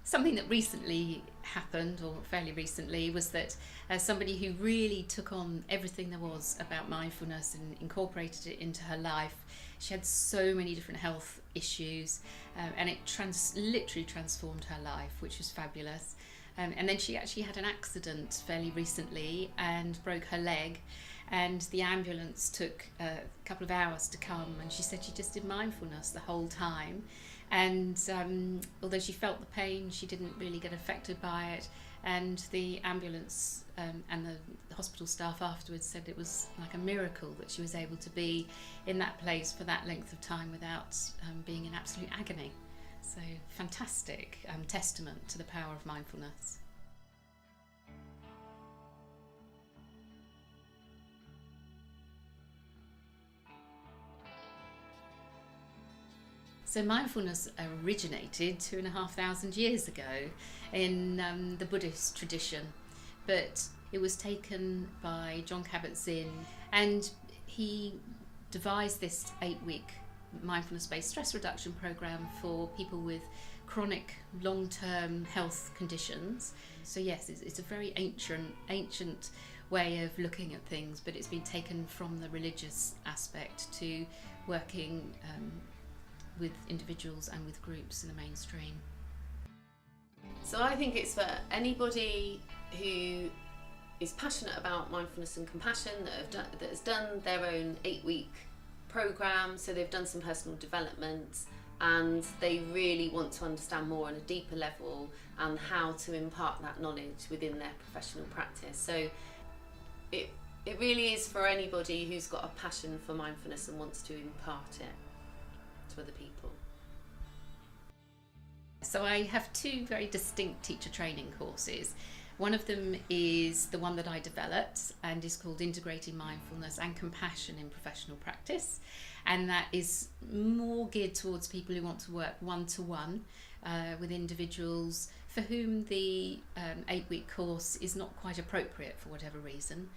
Something that recently happened, or fairly recently, was that somebody who really took on everything there was about mindfulness and incorporated it into her life. She had so many different health issues, and it literally transformed her life, which was fabulous. And then she actually had an accident fairly recently and broke her leg, and the ambulance took a couple of hours to come, and she said she just did mindfulness the whole time. And although she felt the pain, she didn't really get affected by it. And the ambulance and the hospital staff afterwards said it was like a miracle that she was able to be in that place for that length of time without being in absolute agony. So fantastic testament to the power of mindfulness. So mindfulness originated 2,500 years ago in the Buddhist tradition, but it was taken by Jon Kabat-Zinn, and he devised this 8-week mindfulness-based stress reduction program for people with chronic long-term health conditions. So yes, it's a very ancient way of looking at things, but it's been taken from the religious aspect to working with individuals and with groups in the mainstream. So I think it's for anybody who is passionate about mindfulness and compassion, that has done their own 8-week programme, so they've done some personal development and they really want to understand more on a deeper level and how to impart that knowledge within their professional practice. So it really is for anybody who's got a passion for mindfulness and wants to impart it to other people. So I have 2 very distinct teacher training courses. One of them is the one that I developed and is called Integrating Mindfulness and Compassion in Professional Practice, and that is more geared towards people who want to work one-to-one with individuals for whom the 8-week course is not quite appropriate for whatever reason.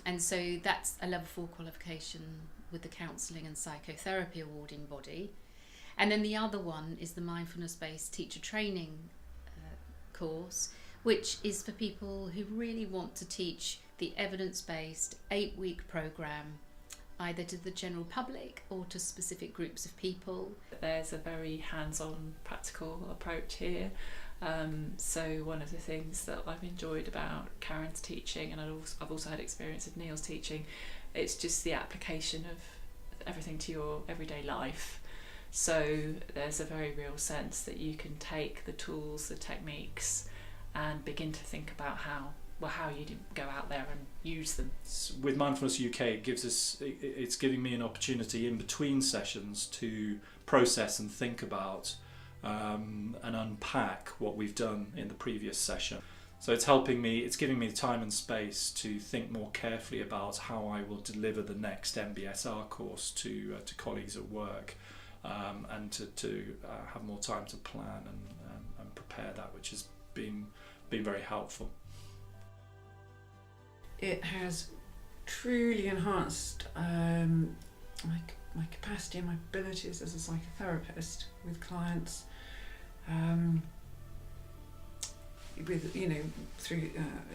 And so that's a level 4 qualification with the Counselling and Psychotherapy Awarding Body. And then the other one is the mindfulness-based teacher training course, which is for people who really want to teach the evidence-based 8-week programme either to the general public or to specific groups of people. There's a very hands-on practical approach here. So one of the things that I've enjoyed about Karen's teaching, and I've also had experience of Neil's teaching, it's just the application of everything to your everyday life. So there's a very real sense that you can take the tools, the techniques, and begin to think about how you go out there and use them. With Mindfulness UK, it's giving me an opportunity in between sessions to process and think about and unpack what we've done in the previous session. So it's giving me the time and space to think more carefully about how I will deliver the next MBSR course to colleagues at work, and to have more time to plan and prepare that, which has been very helpful. It has truly enhanced my capacity and my abilities as a psychotherapist with clients, through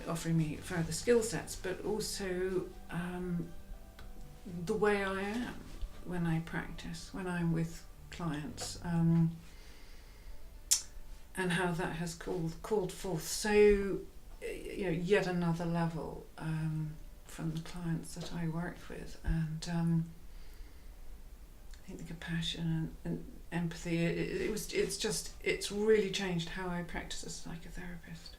offering me further skill sets, but also the way I am when I practice, when I'm with clients, and how that has called forth yet another level from the clients that I worked with, and I think the compassion and empathy, it's really changed how I practice as a psychotherapist.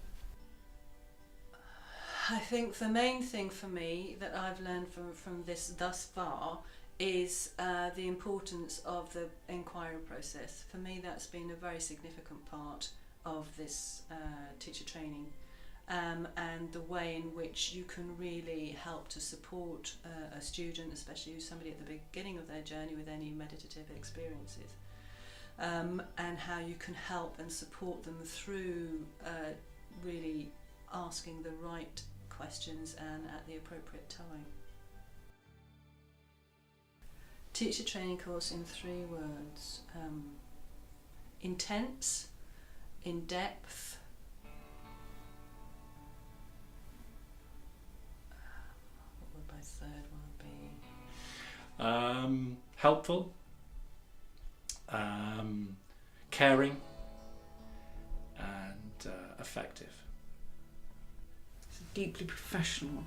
I think the main thing for me that I've learned from this thus far is the importance of the inquiry process. For me, that's been a very significant part of this teacher training, and the way in which you can really help to support a student, especially somebody at the beginning of their journey with any meditative experiences, and how you can help and support them through really asking the right questions and at the appropriate time. Teacher training course in 3 words: intense, in depth. What would my third one be? Helpful, caring, and effective. It's a deeply professional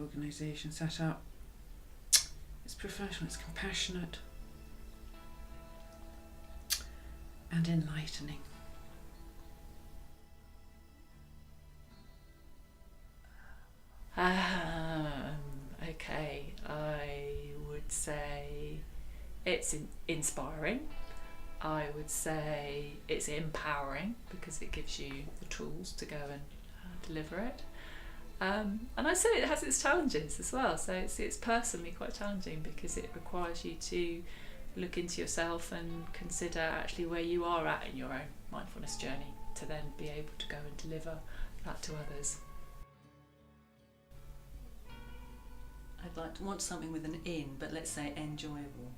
organisation set up. It's professional, it's compassionate, and enlightening. Okay, I would say it's inspiring. I would say it's empowering because it gives you the tools to go and deliver it. And I say it has its challenges as well. So it's personally quite challenging because it requires you to look into yourself and consider actually where you are at in your own mindfulness journey to then be able to go and deliver that to others. I'd like to want something with an in, but let's say enjoyable.